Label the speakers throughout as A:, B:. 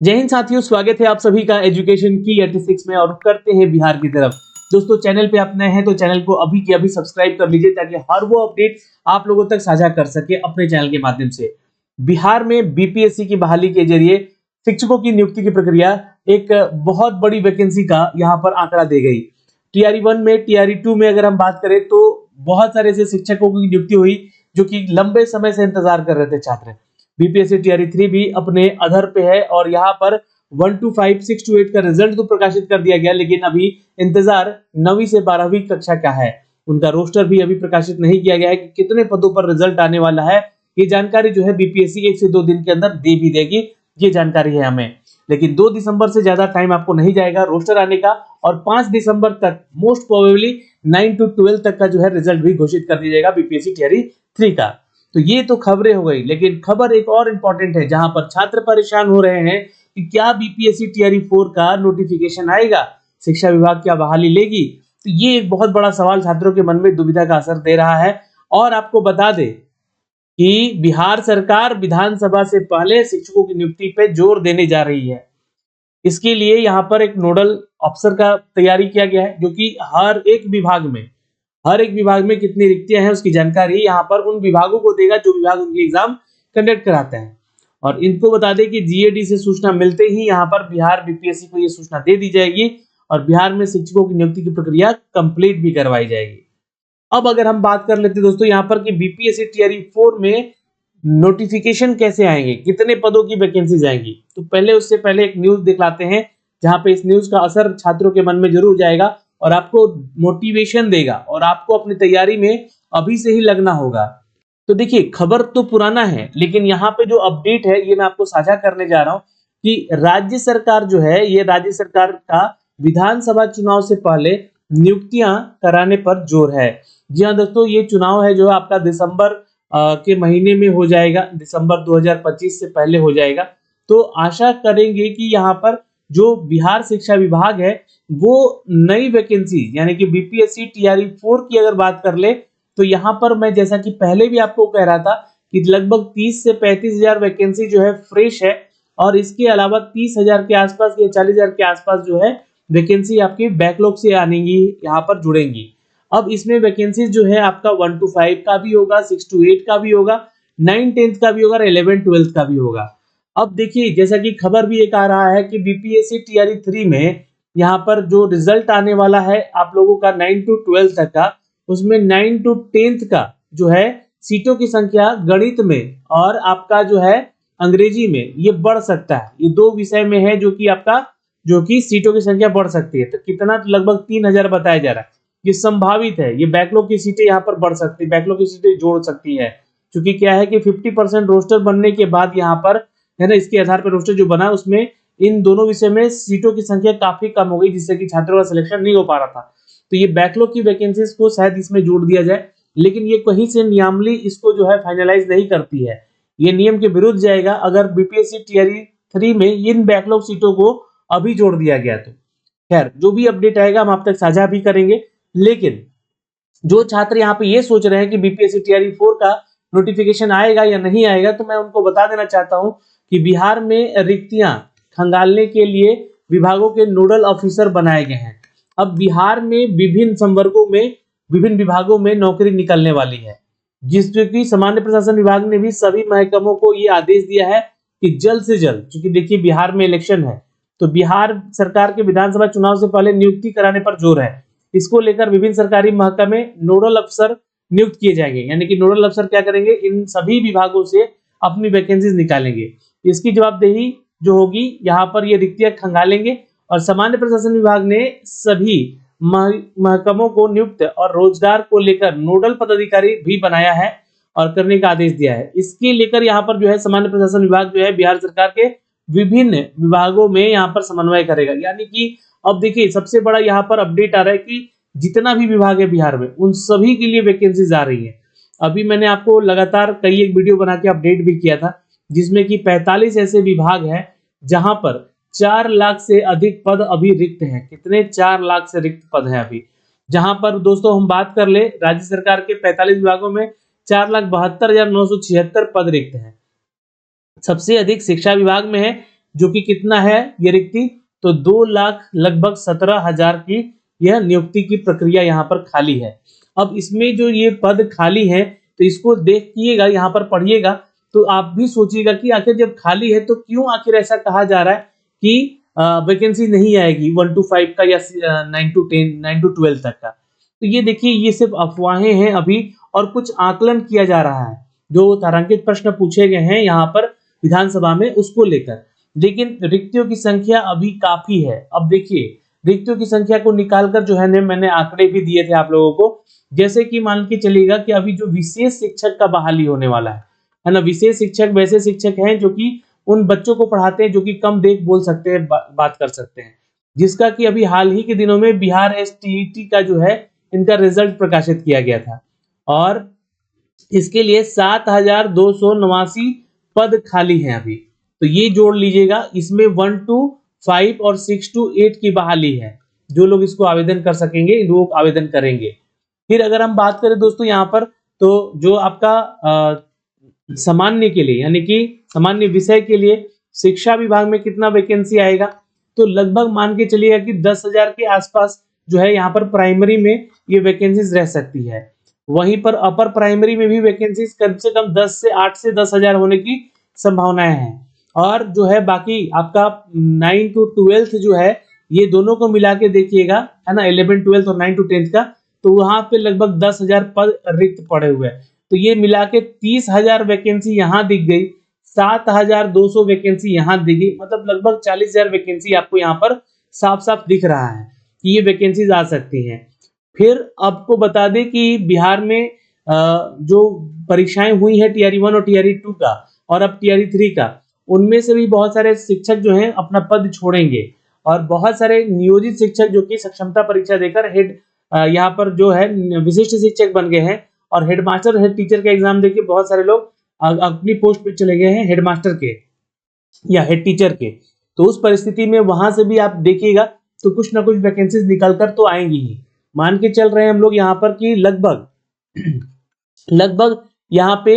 A: जय हिंद साथियों, स्वागत है आप सभी का एजुकेशन की 86 में। और करते हैं बिहार की तरफ। दोस्तों, चैनल पे आप नए हैं तो चैनल को अभी के अभी सब्सक्राइब कर लीजिए ताकि हर वो अपडेट आप लोगों तक साझा कर सके अपने चैनल के माध्यम से। बिहार में बीपीएससी की बहाली के जरिए शिक्षकों की नियुक्ति की प्रक्रिया एक बहुत बड़ी वैकेंसी का यहाँ पर आंकड़ा दे गई। टीआरई 1 में, टीआरई 2 में अगर हम बात करें तो बहुत सारे ऐसे शिक्षकों की नियुक्ति हुई जो कि लंबे समय से इंतजार कर रहे थे छात्र। बीपीएससी टीआरई 3 भी अपने अधर पे है और यहाँ पर 1 to 5, 6 to 8 का रिजल्ट तो प्रकाशित कर दिया गया, लेकिन अभी इंतजार 9वीं से 12वीं कक्षा का है। उनका रोस्टर भी अभी प्रकाशित नहीं किया गया है कि कितने पदों पर रिजल्ट आने वाला है। ये जानकारी जो है बीपीएससी 1 से 2 दिन के अंदर दे भी देगी, ये जानकारी है हमें। लेकिन 2 दिसंबर से ज्यादा टाइम आपको नहीं जाएगा रोस्टर आने का, और 5 दिसंबर तक मोस्ट प्रोबेबली 9 to 12 तक का जो है रिजल्ट भी घोषित कर दिया जाएगा बीपीएससी टीआरई 3 का। तो ये तो खबरें हो गई, लेकिन खबर एक और इंपॉर्टेंट है जहां पर छात्र परेशान हो रहे हैं कि क्या बीपीएससी टीआरई 4 का नोटिफिकेशन आएगा, शिक्षा विभाग क्या बहाली लेगी। तो ये एक बहुत बड़ा सवाल छात्रों के मन में दुविधा का असर दे रहा है। और आपको बता दें कि बिहार सरकार विधानसभा से पहले शिक्षकों की नियुक्ति पे जोर देने जा रही है। इसके लिए यहाँ पर एक नोडल अफसर का तैयारी किया गया है, जो कि हर एक विभाग में कितनी रिक्तियां हैं उसकी जानकारी यहाँ पर उन विभागों को देगा जो विभाग उनके एग्जाम कंडक्ट कराते हैं। और इनको बता दें कि जीएडी से सूचना मिलते ही यहाँ पर बिहार बीपीएससी को ये सूचना दे दी जाएगी और बिहार में शिक्षकों की नियुक्ति की प्रक्रिया कंप्लीट भी करवाई जाएगी। अब अगर हम बात कर लेते दोस्तों यहाँ पर कि बीपीएससी टीआरई 4 में नोटिफिकेशन कैसे आएंगे, कितने पदों की वैकेंसीज आएंगी, तो पहले उससे पहले एक न्यूज दिखलाते हैं जहां पे इस न्यूज का असर छात्रों के मन में जरूर जाएगा और आपको मोटिवेशन देगा और आपको अपनी तैयारी में अभी से ही लगना होगा। तो देखिए, खबर तो पुराना है, लेकिन यहाँ पे जो अपडेट है ये मैं आपको साझा करने जा रहा हूँ कि राज्य सरकार जो है, ये राज्य सरकार का विधानसभा चुनाव से पहले नियुक्तियां कराने पर जोर है। जी हाँ दोस्तों, ये चुनाव है जो आपका दिसंबर के महीने में हो जाएगा, दिसंबर 2025 से पहले हो जाएगा। तो आशा करेंगे कि यहाँ पर जो बिहार शिक्षा विभाग है वो नई वैकेंसी यानी कि बीपीएससी टीआरई 4 की अगर बात कर ले तो यहाँ पर मैं जैसा कि पहले भी आपको कह रहा था कि लगभग 30 से 35 हजार वैकेंसी जो है फ्रेश है, और इसके अलावा 30,000 के आसपास या 40,000 के आसपास जो है वैकेंसी आपकी बैकलॉग से आनेंगी, यहाँ पर जुड़ेंगी। अब इसमें वैकेंसीज जो है आपका 1 to 5 का भी होगा, 6 to 8 का भी होगा, 9, 10 का भी होगा और 11, 12 का भी होगा। अब देखिए, जैसा कि खबर भी एक आ रहा है कि बीपीएससी टीआरई 3 में यहाँ पर जो रिजल्ट आने वाला है आप लोगों का 9 to 12 तक का, उसमें 9 to 10 का जो है सीटों की संख्या गणित में और आपका जो है अंग्रेजी में ये बढ़ सकता है। ये 2 विषय में है जो कि सीटों की संख्या बढ़ सकती है। तो कितना, लगभग 3,000 बताया जा रहा है। ये संभावित है, ये बैकलॉग की सीटें यहाँ पर बढ़ सकती है, बैकलॉग की सीटें जोड़ सकती है, क्योंकि क्या है कि 50% रोस्टर बनने के बाद यहाँ पर है ना, इसके आधार पर रोस्टर जो बना उसमें इन दोनों विषय में सीटों की संख्या काफी कम हो गई, जिससे कि छात्रों का सिलेक्शन नहीं हो पा रहा था। तो ये बैकलॉग की वैकेंसीज को शायद इसमें जोड़ दिया जाए, लेकिन ये कहीं से नियमावली इसको जो है फाइनलाइज नहीं करती है, ये नियम के विरुद्ध जाएगा अगर बीपीएससी टीआरई 3 में इन बैकलॉग सीटों को अभी जोड़ दिया गया तो। खैर, जो भी अपडेट आएगा हम आप तक साझा भी करेंगे। लेकिन जो छात्र यहाँ पे ये सोच रहे हैं कि बीपीएससी टीआरई 4 का नोटिफिकेशन आएगा या नहीं आएगा, तो मैं उनको बता देना चाहता हूं कि बिहार में रिक्तियां खंगालने के लिए विभागों के नोडल ऑफिसर बनाए गए हैं। अब बिहार में विभिन्न संवर्गों में, विभिन्न विभागों में नौकरी निकलने वाली है, जिससे कि सामान्य प्रशासन विभाग ने भी सभी महकमों को ये आदेश दिया है कि जल्द से जल्द, क्योंकि देखिए बिहार में इलेक्शन है, तो बिहार सरकार के विधानसभा चुनाव से पहले नियुक्ति कराने पर जोर है। इसको लेकर विभिन्न सरकारी महकमे नोडल अफसर नियुक्त किए जाएंगे, यानी कि नोडल अफसर क्या करेंगे, इन सभी विभागों से अपनी वैकेंसीज निकालेंगे। इसकी जवाबदेही जो होगी यहाँ पर ये रिक्तियां खंगालेंगे, और सामान्य प्रशासन विभाग ने सभी महकमों को नियुक्त और रोजगार को लेकर नोडल पदाधिकारी भी बनाया है और करने का आदेश दिया है। इसके लेकर यहाँ पर जो है सामान्य प्रशासन विभाग जो है बिहार सरकार के विभिन्न विभागों में यहाँ पर समन्वय करेगा। यानी कि अब देखिए, सबसे बड़ा यहाँ पर अपडेट आ रहा है कि जितना भी विभाग है बिहार में उन सभी के लिए वैकेंसीज आ रही है। अभी मैंने आपको लगातार कई एक वीडियो बना के अपडेट भी किया था, जिसमें कि 45 ऐसे विभाग हैं जहां पर 4 लाख से अधिक पद अभी रिक्त हैं। कितने? 4 लाख से रिक्त पद हैं अभी। जहां पर दोस्तों हम बात कर ले, राज्य सरकार के 45 विभागों में 4,72,976 पद रिक्त हैं। सबसे अधिक शिक्षा विभाग में है जो कि कितना है ये रिक्ति, तो 2,17,000 की यह नियुक्ति की प्रक्रिया यहाँ पर खाली है। अब इसमें जो ये पद खाली है तो इसको देखिएगा, यहाँ पर पढ़िएगा तो आप भी सोचिएगा कि आखिर जब खाली है तो क्यों आखिर ऐसा कहा जा रहा है कि वैकेंसी नहीं आएगी 1 to 5 का या 9 to 10, 9 to 12 तक का। तो ये देखिए ये सिर्फ अफवाहें हैं अभी, और कुछ आकलन किया जा रहा है, जो तारांकित प्रश्न पूछे गए हैं यहाँ पर विधानसभा में उसको लेकर। लेकिन रिक्तियों की संख्या अभी काफी है। अब देखिए रिक्तियों की संख्या को निकालकर जो है मैंने आंकड़े भी दिए थे आप लोगों को, जैसे कि मान के चलिएगा कि अभी जो विशेष शिक्षक का बहाली होने वाला है ना। विशेष शिक्षक वैसे शिक्षक हैं जो कि उन बच्चों को पढ़ाते हैं जो कि कम देख बोल सकते हैं, बात कर सकते हैं, जिसका कि अभी हाल ही के दिनों में बिहार STET का जो है इनका रिजल्ट प्रकाशित किया गया था, और इसके लिए 7,289 पद खाली हैं अभी। तो ये जोड़ लीजिएगा, इसमें 1 to 5 और 6 to 8 की बहाली है। जो लोग इसको आवेदन कर सकेंगे लोग आवेदन करेंगे। फिर अगर हम बात करें दोस्तों यहाँ पर, तो जो आपका सामान्य के लिए यानी कि सामान्य विषय के लिए शिक्षा विभाग में कितना वैकेंसी आएगा, तो लगभग मान के चलिएगा कि 10,000 के आसपास जो है यहाँ पर प्राइमरी में ये वैकेंसीज रह सकती है। वहीं पर अपर प्राइमरी में भी वैकेंसीज कम से कम 8 से 10,000 होने की संभावनाएं हैं। और जो है बाकी आपका 9 to 12 जो है ये दोनों को मिला के देखिएगा है ना, 11, 12 और 9 to 10 का, तो वहां पे लगभग 10,000 पद रिक्त पड़े हुए हैं। तो ये मिला के 30,000 वैकेंसी यहाँ दिख गई, 7,200 वैकेंसी यहाँ दिख गई, मतलब लगभग 40,000 वैकेंसी आपको यहाँ पर साफ साफ दिख रहा है कि ये वैकेंसीज आ सकती हैं। फिर आपको बता दें कि बिहार में जो परीक्षाएं हुई है TRE 1 और TRE 2 का और अब TRE 3 का, उनमें से भी बहुत सारे शिक्षक जो हैं अपना पद छोड़ेंगे, और बहुत सारे नियोजित शिक्षक जो कि सक्षमता परीक्षा देकर हेड यहाँ पर जो है विशिष्ट शिक्षक बन गए हैं, और हेडमास्टर हेड टीचर का एग्जाम देके बहुत सारे लोग अपनी पोस्ट पे चले गए हैं, हेडमास्टर के या हेड टीचर के। तो उस परिस्थिति में वहां से भी आप देखिएगा तो कुछ ना कुछ वैकेंसीज निकल कर तो आएंगी ही। मान के चल रहे हैं हम लोग यहाँ पर कि लगभग यहाँ पे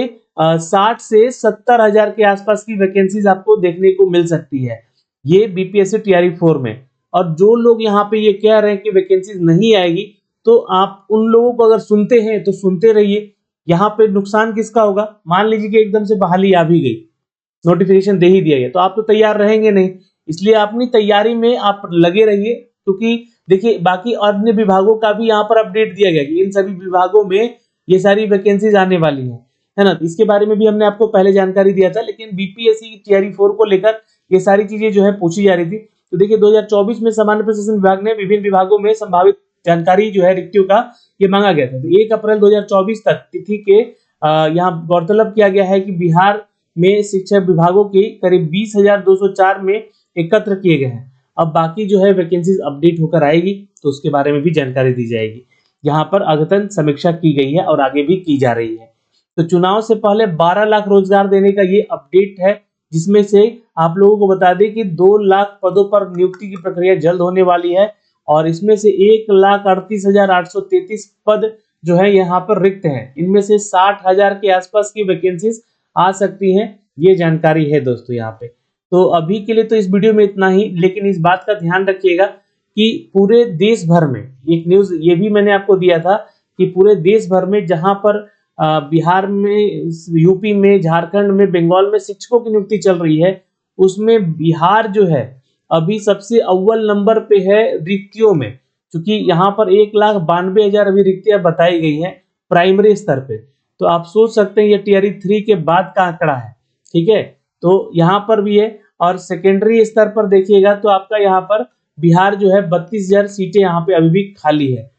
A: 60 से 70,000 के आसपास की वैकेंसीज आपको देखने को मिल सकती है ये BPSC TRE 4 में। और जो लोग यहाँ पे ये कह रहे हैं कि वैकेंसीज नहीं आएगी, तो आप उन लोगों को अगर सुनते हैं तो सुनते रहिए। यहाँ पे नुकसान किसका होगा, मान लीजिए कि एकदम से बहाली आ भी गई, नोटिफिकेशन दे ही दिया गया, तो आप तो तैयार रहेंगे नहीं, इसलिए अपनी तैयारी में आप लगे रहिए। क्योंकि देखिए बाकी अन्य विभागों का भी यहाँ पर अपडेट दिया गया कि इन सभी विभागों में ये सारी वैकेंसीज आने वाली है ना। इसके बारे में भी हमने आपको पहले जानकारी दिया था, लेकिन BPSC TRE 4 को लेकर ये सारी चीजें जो है पूछी जा रही थी। तो देखिए 2024 में सामान्य प्रशासन विभाग ने विभिन्न विभागों में संभावित जानकारी जो है रिक्तियों का ये मांगा गया था। तो 1 अप्रैल 2024 तक तिथि के यहाँ गौरतलब किया गया है कि बिहार में शिक्षा विभागों के करीब 20,204 में एकत्र किए गए हैं। अब बाकी जो है वैकेंसीज अपडेट होकर आएगी तो उसके बारे में भी जानकारी दी जाएगी। यहाँ पर अद्यतन समीक्षा की गई है और आगे भी की जा रही है। तो चुनाव से पहले 12 लाख रोजगार देने का ये अपडेट है, जिसमें से आप लोगों को बता दें कि 2 लाख पदों पर नियुक्ति की प्रक्रिया जल्द होने वाली है, और इसमें से 1,38,833 पद जो है यहाँ पर रिक्त हैं। इनमें से 60,000 के आसपास की वैकेंसीज आ सकती हैं, ये जानकारी है दोस्तों यहाँ पे। तो अभी के लिए तो इस वीडियो में इतना ही, लेकिन इस बात का ध्यान रखिएगा कि पूरे देश भर में एक न्यूज ये भी मैंने आपको दिया था कि पूरे देश भर में जहां पर बिहार में, यूपी में, झारखंड में, बंगाल में शिक्षकों की नियुक्ति चल रही है, उसमें बिहार जो है अभी सबसे अव्वल नंबर पे है रिक्तियों में, क्योंकि यहाँ पर 1,92,000 अभी रिक्तियां बताई गई हैं प्राइमरी स्तर पे। तो आप सोच सकते हैं ये TRE 3 के बाद का आंकड़ा है, ठीक है। तो यहाँ पर भी है, और सेकेंडरी स्तर पर देखिएगा तो आपका यहाँ पर बिहार जो है 32,000 सीटें यहाँ पे अभी भी खाली है।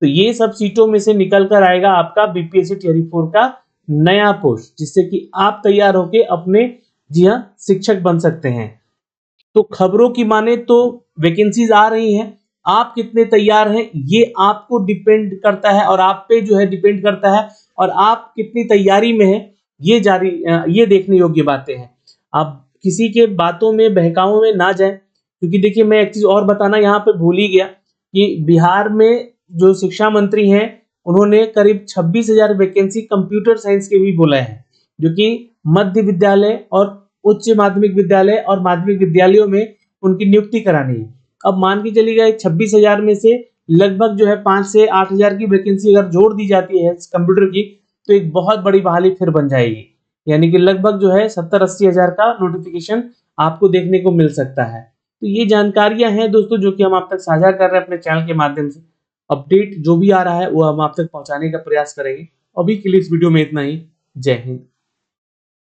A: तो ये सब सीटों में से निकल कर आएगा आपका BPSC TRE 4 का नया पोस्ट, जिससे कि आप तैयार होके अपने जी हाँ शिक्षक बन सकते हैं। तो खबरों की माने तो वैकेंसीज आ रही हैं, आप कितने तैयार हैं ये आपको डिपेंड करता है, और आप पे जो है डिपेंड करता है, और आप कितनी तैयारी में हैं ये देखने योग्य बातें हैं। आप किसी के बातों में बहकावों में ना जाएं, क्योंकि देखिए मैं एक चीज और बताना यहाँ पे भूल ही गया कि बिहार में जो शिक्षा मंत्री हैं उन्होंने करीब 26,000 वैकेंसी कंप्यूटर साइंस के भी बोला है, जो कि मध्य विद्यालय और उच्च माध्यमिक विद्यालय और माध्यमिक विद्यालयों में उनकी नियुक्ति करानी है। अब मान के चलिएगा 26,000 में से लगभग जो है 5 से 8,000 की वैकेंसी अगर जोड़ दी जाती है कंप्यूटर की, तो एक बहुत बड़ी बहाली फिर बन जाएगी। यानी कि लगभग जो है 70-80 हजार का नोटिफिकेशन आपको देखने को मिल सकता है। तो ये जानकारियां हैं दोस्तों जो कि हम आप तक साझा कर रहे हैं अपने चैनल के माध्यम से। अपडेट जो भी आ रहा है वो हम आप तक पहुंचाने का प्रयास करेंगे। अभी के लिए इस वीडियो में इतना ही। जय हिंद।